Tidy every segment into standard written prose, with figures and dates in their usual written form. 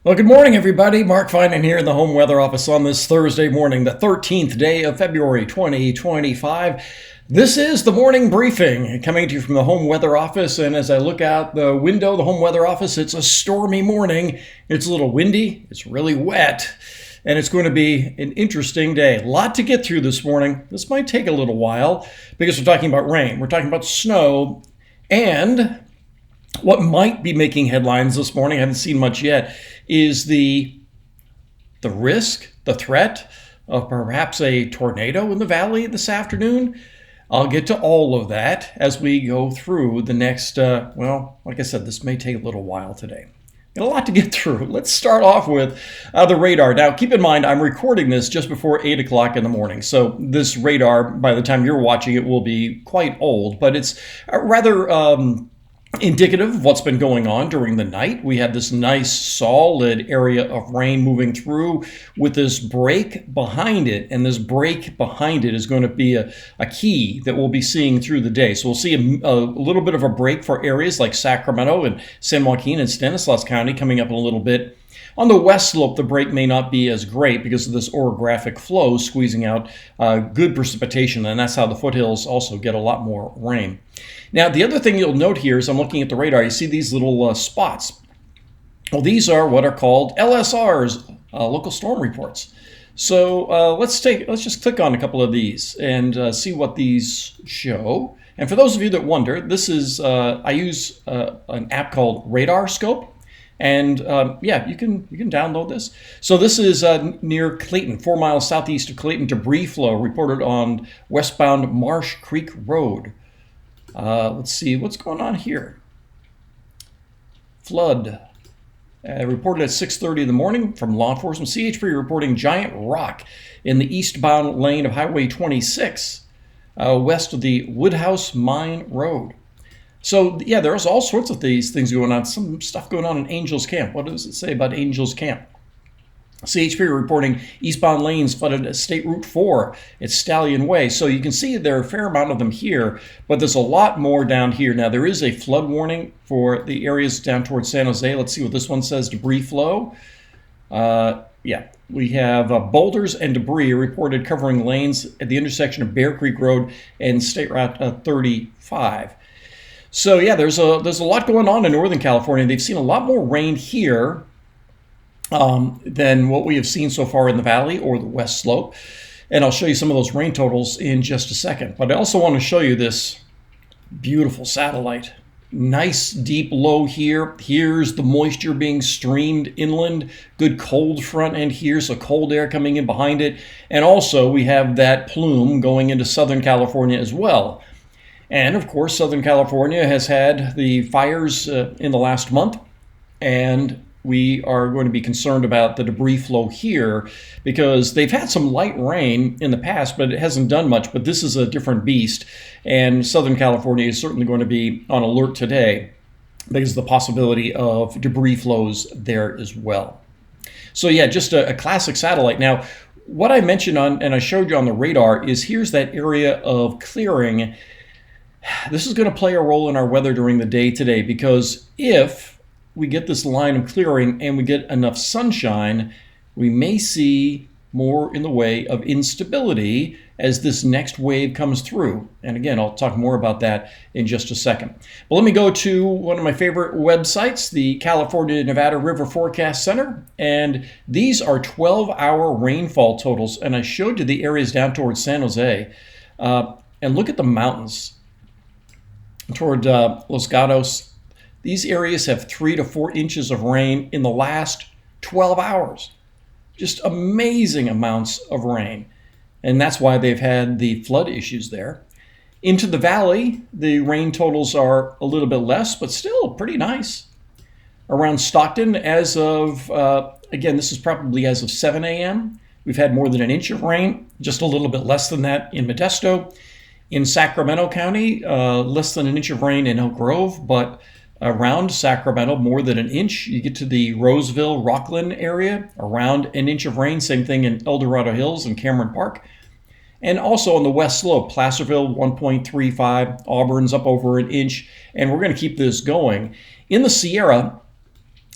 Well, good morning, everybody. Mark Finan here in the Home Weather Office on this Thursday morning, the 13th day of February 2025. This is the morning briefing coming to you from the Home Weather Office. And as I look out the window, the Home Weather Office, it's a stormy morning. It's a little windy. It's really wet. And it's going to be an interesting day. A lot to get through this morning. This might take a little while because we're talking about rain. We're talking about snow. And what might be making headlines this morning, I haven't seen much yet, is the risk, the threat of perhaps a tornado in the valley this afternoon. I'll get to all of that as we go through the next, like I said, this may take a little while today. Got a lot to get through. Let's start off with the radar. Now, keep in mind, I'm recording this just before 8 o'clock in the morning. So this radar, by the time you're watching it, will be quite old. But it's rather indicative of what's been going on during the night. We had this nice solid area of rain moving through with this break behind it, and this break behind it is going to be a key that we'll be seeing through the day. So we'll see a little bit of a break for areas like Sacramento and San Joaquin and Stanislaus County coming up in a little bit. On the west slope, the break may not be as great because of this orographic flow squeezing out good precipitation, and that's how the foothills also get a lot more rain. Now, the other thing you'll note here is I'm looking at the radar, you see these little spots. Well, these are what are called LSRs, local storm reports. So let's just click on a couple of these and see what these show. And for those of you that wonder, this is I use an app called Radar Scope. And you can download this. So this is near Clayton, 4 miles southeast of Clayton. Debris flow reported on westbound Marsh Creek Road. Let's see what's going on here. Flood reported at 6:30 in the morning from law enforcement. CHP reporting giant rock in the eastbound lane of Highway 26, west of the Woodhouse Mine Road. So, yeah, there's all sorts of these things going on. Some stuff going on in Angels Camp. What does it say about Angels Camp? CHP reporting eastbound lanes flooded at State Route 4 at Stallion Way. So you can see there are a fair amount of them here, but there's a lot more down here. Now, there is a flood warning for the areas down towards San Jose. Let's see what this one says, debris flow. We have boulders and debris reported covering lanes at the intersection of Bear Creek Road and State Route 35. So yeah, there's a lot going on in Northern California. They've seen a lot more rain here than what we have seen so far in the valley or the west slope. And I'll show you some of those rain totals in just a second. But I also want to show you this beautiful satellite. Nice deep low here. Here's the moisture being streamed inland. Good cold front end here, so cold air coming in behind it. And also we have that plume going into Southern California as well. And of course, Southern California has had the fires in the last month, and we are going to be concerned about the debris flow here because they've had some light rain in the past, but it hasn't done much. But this is a different beast, and Southern California is certainly going to be on alert today because of the possibility of debris flows there as well. So yeah, just a classic satellite. Now, what I mentioned and I showed you on the radar is here's that area of clearing. This is going to play a role in our weather during the day today because if we get this line of clearing and we get enough sunshine, we may see more in the way of instability as this next wave comes through. And again, I'll talk more about that in just a second. But let me go to one of my favorite websites, the California Nevada River Forecast Center. And these are 12-hour rainfall totals. And I showed you the areas down towards San Jose. And look at the mountains toward Los Gatos. These areas have 3 to 4 inches of rain in the last 12 hours. Just amazing amounts of rain. And that's why they've had the flood issues there. Into the valley, the rain totals are a little bit less, but still pretty nice. Around Stockton, as of, again, this is probably as of 7 a.m., we've had more than an inch of rain, just a little bit less than that in Modesto. In Sacramento County, less than an inch of rain in Elk Grove, but around Sacramento, more than an inch. You get to the Roseville, Rockland area, around an inch of rain. Same thing in El Dorado Hills and Cameron Park. And also on the west slope, Placerville 1.35, Auburn's up over an inch, and we're going to keep this going. In the Sierra,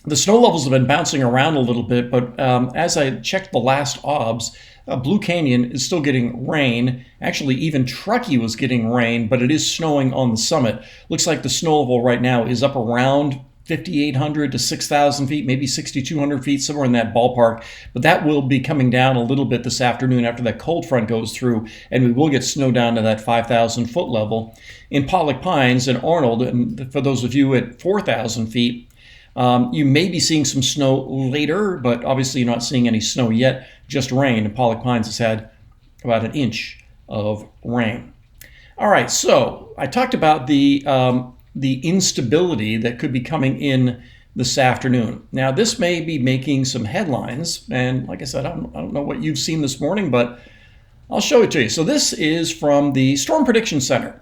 The snow levels have been bouncing around a little bit, but as I checked the last OBS, Blue Canyon is still getting rain. Actually, even Truckee was getting rain, but it is snowing on the summit. Looks like the snow level right now is up around 5,800 to 6,000 feet, maybe 6,200 feet, somewhere in that ballpark. But that will be coming down a little bit this afternoon after that cold front goes through, and we will get snow down to that 5,000 foot level. In Pollock Pines and Arnold, and for those of you at 4,000 feet, you may be seeing some snow later, but obviously you're not seeing any snow yet, just rain. And Pollock Pines has had about an inch of rain. All right, so I talked about the instability that could be coming in this afternoon. Now, this may be making some headlines, and like I said, I don't know what you've seen this morning, but I'll show it to you. So this is from the Storm Prediction Center.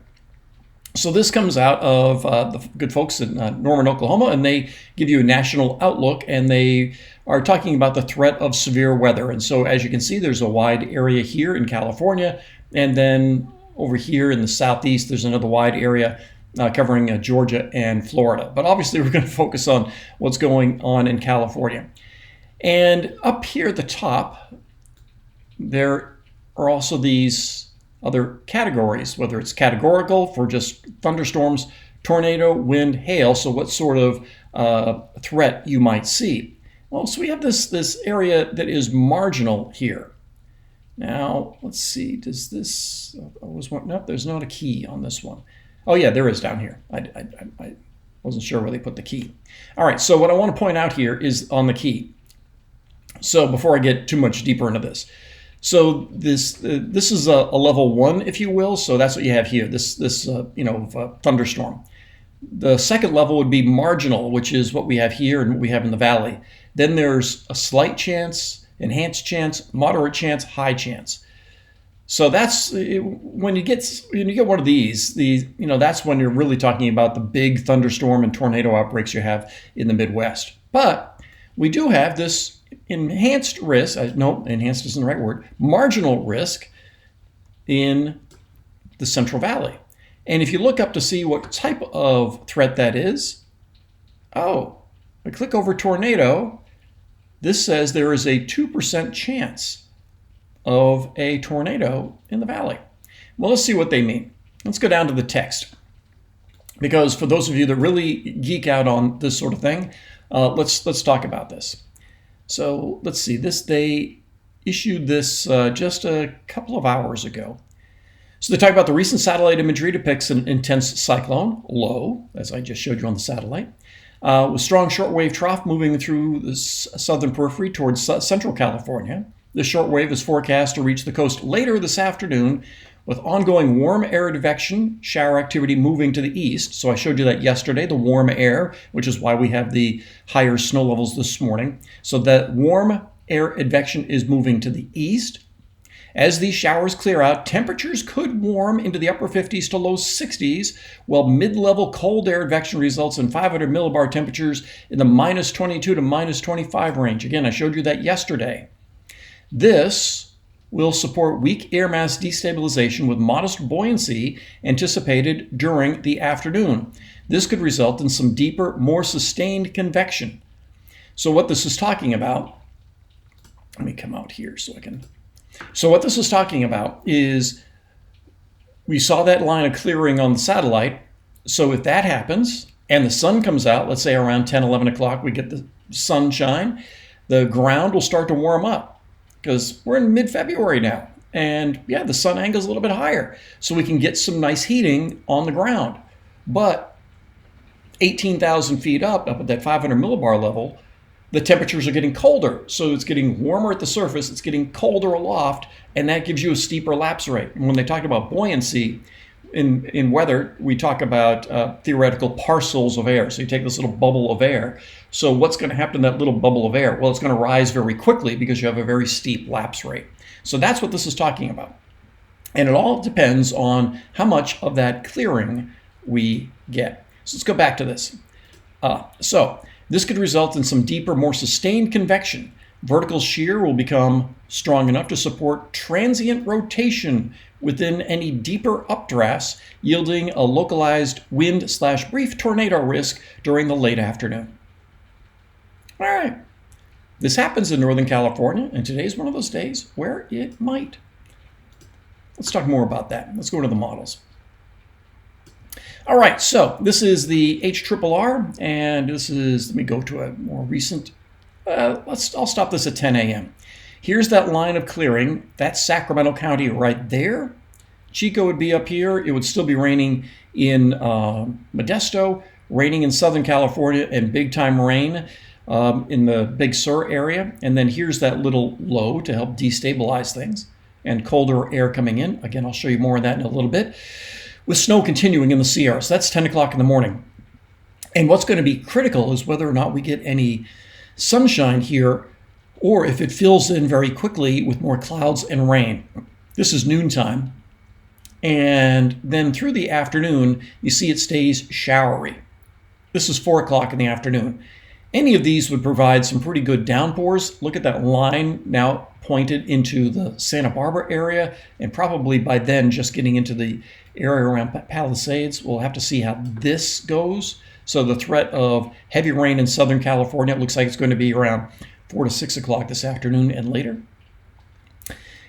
So this comes out of the good folks in Norman, Oklahoma, and they give you a national outlook, and they are talking about the threat of severe weather. And so as you can see, there's a wide area here in California, and then over here in the southeast, there's another wide area covering Georgia and Florida. But obviously, we're going to focus on what's going on in California. And up here at the top, there are also these other categories, whether it's categorical for just thunderstorms, tornado, wind, hail. So what sort of threat you might see. Well, so we have this area that is marginal here. Now, let's see, does this, nope, there's not a key on this one. Oh yeah, there is down here. I wasn't sure where they put the key. All right, so what I want to point out here is on the key. So before I get too much deeper into this. So this is a level 1, if you will. So that's what you have here, this thunderstorm. The second level would be marginal, which is what we have here and what we have in the valley. Then there's a slight chance, enhanced chance, moderate chance, high chance. So that's when you get one of these, that's when you're really talking about the big thunderstorm and tornado outbreaks you have in the Midwest. But we do have this enhanced risk, no, enhanced isn't the right word, marginal risk in the Central Valley. And if you look up to see what type of threat that is, I click over tornado, this says there is a 2% chance of a tornado in the valley. Well, let's see what they mean. Let's go down to the text. Because for those of you that really geek out on this sort of thing, let's talk about this. So let's see, they issued this just a couple of hours ago. So they talk about the recent satellite imagery depicts an intense cyclone, low, as I just showed you on the satellite, with strong shortwave trough moving through the southern periphery towards central California. The shortwave is forecast to reach the coast later this afternoon, with ongoing warm air advection, shower activity moving to the east. So I showed you that yesterday, the warm air, which is why we have the higher snow levels this morning. So that warm air advection is moving to the east. As these showers clear out, temperatures could warm into the upper 50s to low 60s, while mid-level cold air advection results in 500 millibar temperatures in the minus 22 to minus 25 range. Again, I showed you that yesterday. This will support weak air mass destabilization with modest buoyancy anticipated during the afternoon. This could result in some deeper, more sustained convection. So what this is talking about, let me come out here so I can. So what this is talking about is we saw that line of clearing on the satellite. So if that happens and the sun comes out, let's say around 10, 11 o'clock, we get the sunshine, the ground will start to warm up. Because we're in mid-February now, and yeah, the sun angle's a little bit higher, so we can get some nice heating on the ground. But 18,000 feet up at that 500 millibar level, the temperatures are getting colder, so it's getting warmer at the surface, it's getting colder aloft, and that gives you a steeper lapse rate. And when they talk about buoyancy in weather, we talk about theoretical parcels of air. So you take this little bubble of air. So what's going to happen to that little bubble of air? Well, it's going to rise very quickly because you have a very steep lapse rate. So that's what this is talking about. And it all depends on how much of that clearing we get. So let's go back to this. So this could result in some deeper, more sustained convection. Vertical shear will become strong enough to support transient rotation within any deeper updrafts, yielding a localized wind/brief tornado risk during the late afternoon. All right. This happens in Northern California, and today's one of those days where it might. Let's talk more about that. Let's go to the models. All right, so this is the HRRR, and this is, let me go to a more recent, I'll stop this at 10 a.m. Here's that line of clearing. That's Sacramento County right there. Chico would be up here. It would still be raining in Modesto, raining in Southern California, and big time rain in the Big Sur area. And then here's that little low to help destabilize things, and colder air coming in. Again, I'll show you more of that in a little bit. With snow continuing in the Sierras. That's 10 o'clock in the morning. And what's going to be critical is whether or not we get any sunshine here, or if it fills in very quickly with more clouds and rain. This is noontime. And then through the afternoon, you see it stays showery. This is 4 o'clock in the afternoon. Any of these would provide some pretty good downpours. Look at that line now pointed into the Santa Barbara area, and probably by then just getting into the area around Palisades. We'll have to see how this goes. So the threat of heavy rain in Southern California, it looks like it's going to be around 4 to 6 o'clock this afternoon and later.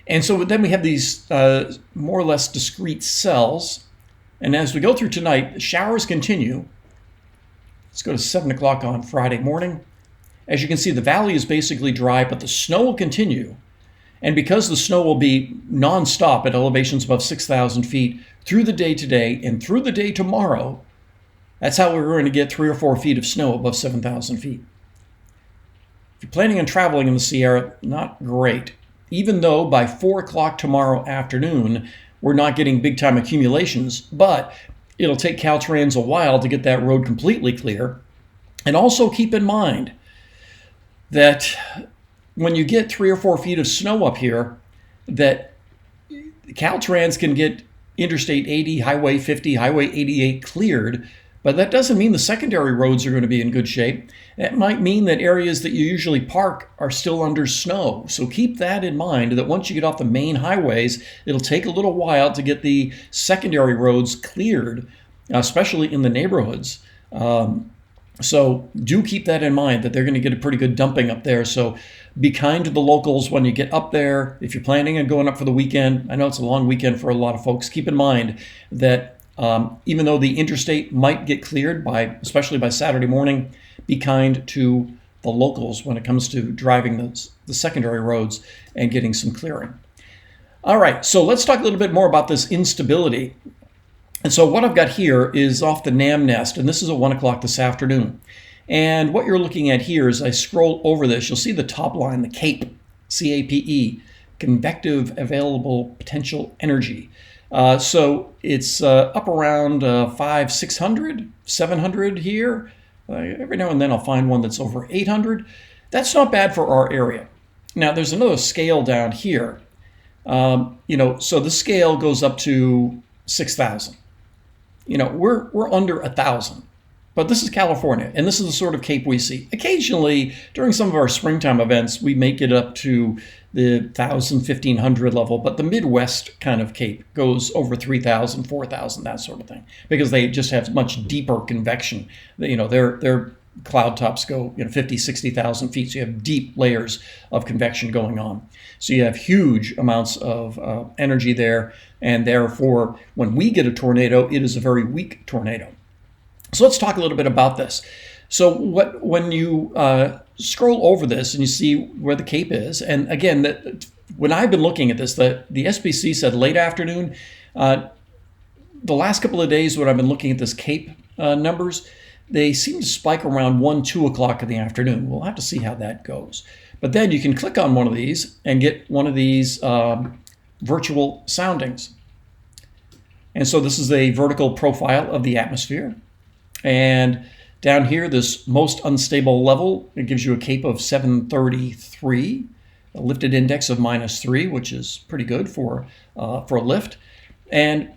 And so then we have these more or less discrete cells. And as we go through tonight, showers continue. Let's go to 7 o'clock on Friday morning. As you can see, the valley is basically dry, but the snow will continue. And because the snow will be nonstop at elevations above 6,000 feet through the day today and through the day tomorrow, that's how we're going to get 3 or 4 feet of snow above 7,000 feet. If you're planning on traveling in the Sierra, not great. Even though by 4 o'clock tomorrow afternoon, we're not getting big time accumulations, but it'll take Caltrans a while to get that road completely clear. And also keep in mind that when you get 3 or 4 feet of snow up here, that Caltrans can get Interstate 80, Highway 50, Highway 88 cleared, but that doesn't mean the secondary roads are going to be in good shape. That might mean that areas that you usually park are still under snow. So keep that in mind, that once you get off the main highways, it'll take a little while to get the secondary roads cleared, especially in the neighborhoods. So do keep that in mind, that they're going to get a pretty good dumping up there. So be kind to the locals when you get up there. If you're planning on going up for the weekend, I know it's a long weekend for a lot of folks, keep in mind that even though the interstate might get cleared especially by Saturday morning, be kind to the locals when it comes to driving the secondary roads and getting some clearing. All right, so let's talk a little bit more about this instability. And so what I've got here is off the NAM nest, and this is at 1 o'clock this afternoon. And what you're looking at here, as I scroll over this, you'll see the top line, the CAPE, C-A-P-E, convective available potential energy. So it's up around 500, 600, 700 here. Every now and then I'll find one that's over 800. That's not bad for our area. Now there's another scale down here. So the scale goes up to 6,000. We're under 1,000. But this is California, and this is the sort of CAPE we see. Occasionally, during some of our springtime events, we make it up to the 1,000, 1,500 level, but the Midwest kind of CAPE goes over 3,000, 4,000, that sort of thing, because they just have much deeper convection. Their cloud tops go 50, 60,000 feet, so you have deep layers of convection going on. So you have huge amounts of energy there, and therefore, when we get a tornado, it is a very weak tornado. So let's talk a little bit about this. So when you scroll over this and you see where the CAPE is, and again, when I've been looking at this, the SPC said late afternoon. The last couple of days when I've been looking at this CAPE numbers, they seem to spike around 1, 2 o'clock in the afternoon. We'll have to see how that goes. But then you can click on one of these and get one of these virtual soundings. And so this is a vertical profile of the atmosphere. And down here, this most unstable level, it gives you a CAPE of 733, a lifted index of -3, which is pretty good for a lift. And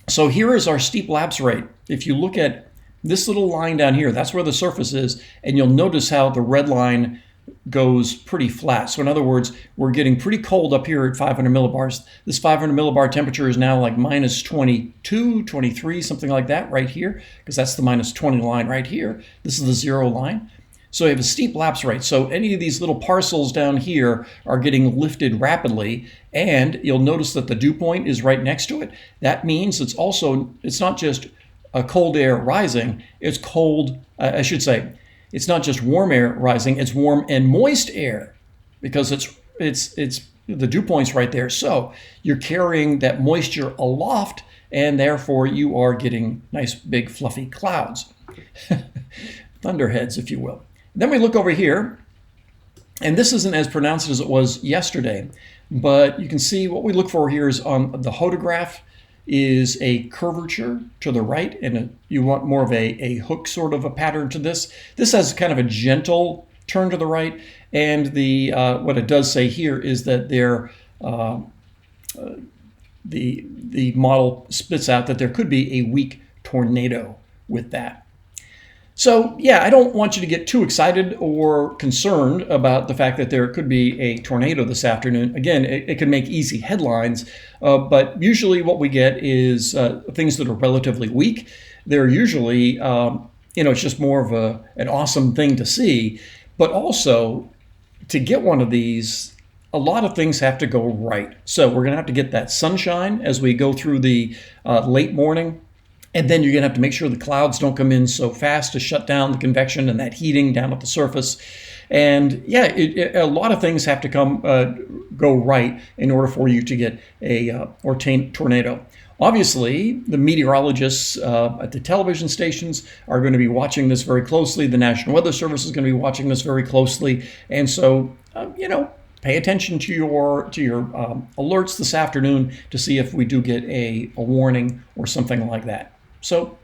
so here is our steep lapse rate. If you look at this little line down here, that's where the surface is, and you'll notice how the red line goes pretty flat. So in other words, we're getting pretty cold up here at 500 millibars. This 500 millibar temperature is now like -22, 23, something like that right here, because that's the -20 line right here. This is the 0 line. So you have a steep lapse rate. So any of these little parcels down here are getting lifted rapidly, and you'll notice that the dew point is right next to it. That means it's not just a cold air rising, it's cold, I should say, it's not just warm air rising, it's warm and moist air, because it's the dew point's right there. So you're carrying that moisture aloft, and therefore you are getting nice big fluffy clouds. Thunderheads, if you will. Then we look over here, and this isn't as pronounced as it was yesterday, but you can see what we look for here is on the hodograph is a curvature to the right, and you want more of a hook sort of a pattern to this. This has kind of a gentle turn to the right, and the what it does say here is that the model spits out that there could be a weak tornado with that. So yeah, I don't want you to get too excited or concerned about the fact that there could be a tornado this afternoon. Again, it can make easy headlines, but usually what we get is things that are relatively weak. They're usually, it's just more of an awesome thing to see. But also, to get one of these, a lot of things have to go right. So we're going to have to get that sunshine as we go through the late morning. And then you're going to have to make sure the clouds don't come in so fast to shut down the convection and that heating down at the surface. And yeah, a lot of things have to go right in order for you to get a tornado. Obviously, the meteorologists at the television stations are going to be watching this very closely. The National Weather Service is going to be watching this very closely. And so, pay attention to your alerts this afternoon to see if we do get a warning or something like that. So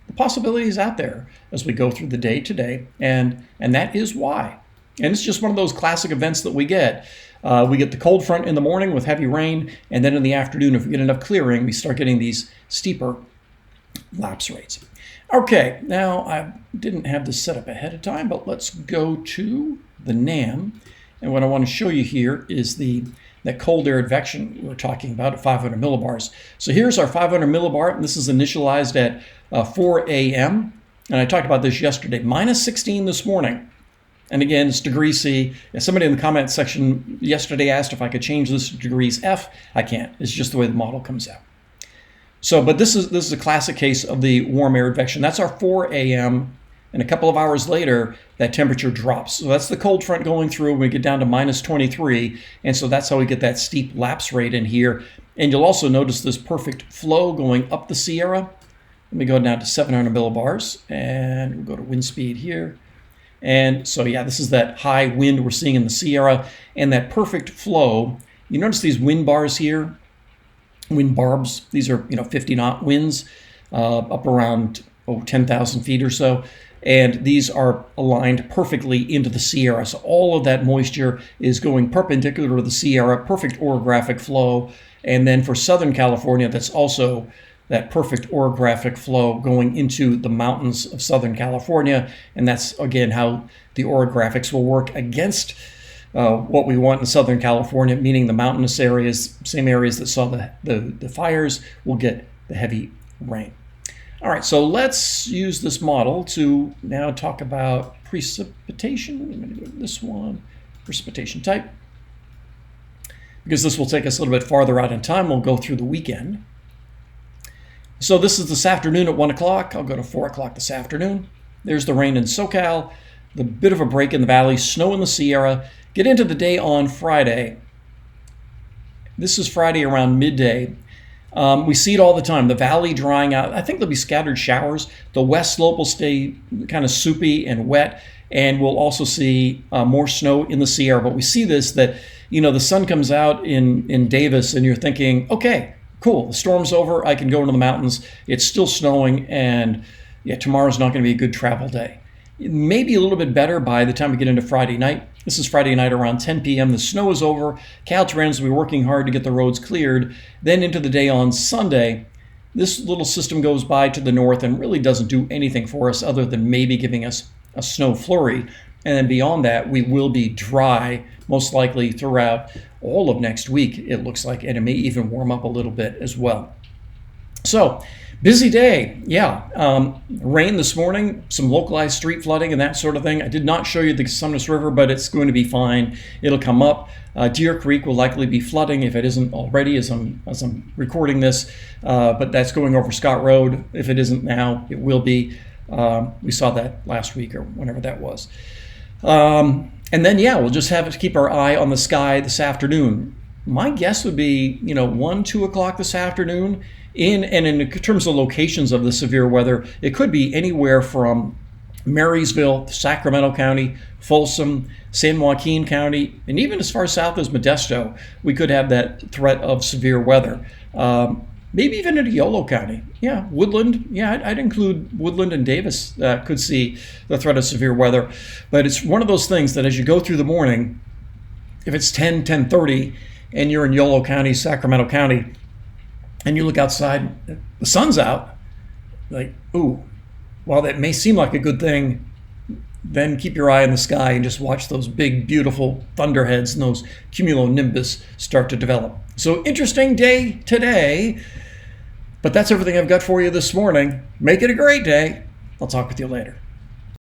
the possibility is out there as we go through the day today, and that is why. And it's just one of those classic events that we get. We get the cold front in the morning with heavy rain, and then in the afternoon, if we get enough clearing, we start getting these steeper lapse rates. Okay, now I didn't have this set up ahead of time, but let's go to the NAM. And what I want to show you here is that cold air advection we were talking about at 500 millibars. So here's our 500 millibar, and this is initialized at 4 a.m. And I talked about this yesterday, minus 16 this morning. And again, it's degrees C. Somebody in the comment section yesterday asked if I could change this to degrees F. I can't. It's just the way the model comes out. So, but this is a classic case of the warm air advection. That's our 4 a.m. And a couple of hours later, that temperature drops. So that's the cold front going through. We get down to minus 23. And so that's how we get that steep lapse rate in here. And you'll also notice this perfect flow going up the Sierra. Let me go down to 700 millibars. And we'll go to wind speed here. And so, yeah, this is that high wind we're seeing in the Sierra. And that perfect flow. You notice these wind bars here? Wind barbs. These are, 50 knot winds up around 10,000 feet or so. And these are aligned perfectly into the Sierra. So all of that moisture is going perpendicular to the Sierra, perfect orographic flow. And then for Southern California, that's also that perfect orographic flow going into the mountains of Southern California. And that's, again, how the orographics will work against what we want in Southern California, meaning the mountainous areas, same areas that saw the fires, will get the heavy rain. All right, so let's use this model to now talk about precipitation. I'm going to go to this one, precipitation type. Because this will take us a little bit farther out in time, we'll go through the weekend. So this is this afternoon at 1 o'clock. I'll go to 4 o'clock this afternoon. There's the rain in SoCal, the bit of a break in the valley, snow in the Sierra. Get into the day on Friday. This is Friday around midday. We see it all the time. The valley drying out. I think there'll be scattered showers. The west slope will stay kind of soupy and wet, and we'll also see more snow in the Sierra. But we see this, that, the sun comes out in Davis, and you're thinking, okay, cool, the storm's over. I can go into the mountains. It's still snowing, and yeah, tomorrow's not going to be a good travel day. Maybe a little bit better by the time we get into Friday night. This is Friday night around 10 p.m. The snow is over. Caltrans will be working hard to get the roads cleared. Then into the day on Sunday, this little system goes by to the north and really doesn't do anything for us other than maybe giving us a snow flurry. And then beyond that, we will be dry, most likely throughout all of next week, it looks like, and it may even warm up a little bit as well. So Busy day, yeah. Rain this morning, some localized street flooding and that sort of thing. I did not show you the Sumnus River, but it's going to be fine. It'll come up. Deer Creek will likely be flooding if it isn't already as I'm recording this, but that's going over Scott Road. If it isn't now, it will be. We saw that last week or whenever that was. And then, yeah, we'll just have to keep our eye on the sky this afternoon. My guess would be, 1, 2 o'clock this afternoon. In terms of locations of the severe weather, it could be anywhere from Marysville, Sacramento County, Folsom, San Joaquin County, and even as far south as Modesto, we could have that threat of severe weather. Maybe even into Yolo County. Yeah, Woodland. Yeah, I'd include Woodland and Davis could see the threat of severe weather. But it's one of those things that as you go through the morning, if it's 10:30, and you're in Yolo County, Sacramento County, and you look outside, the sun's out, like, ooh, while that may seem like a good thing, then keep your eye in the sky and just watch those big, beautiful thunderheads and those cumulonimbus start to develop. So interesting day today, but that's everything I've got for you this morning. Make it a great day. I'll talk with you later.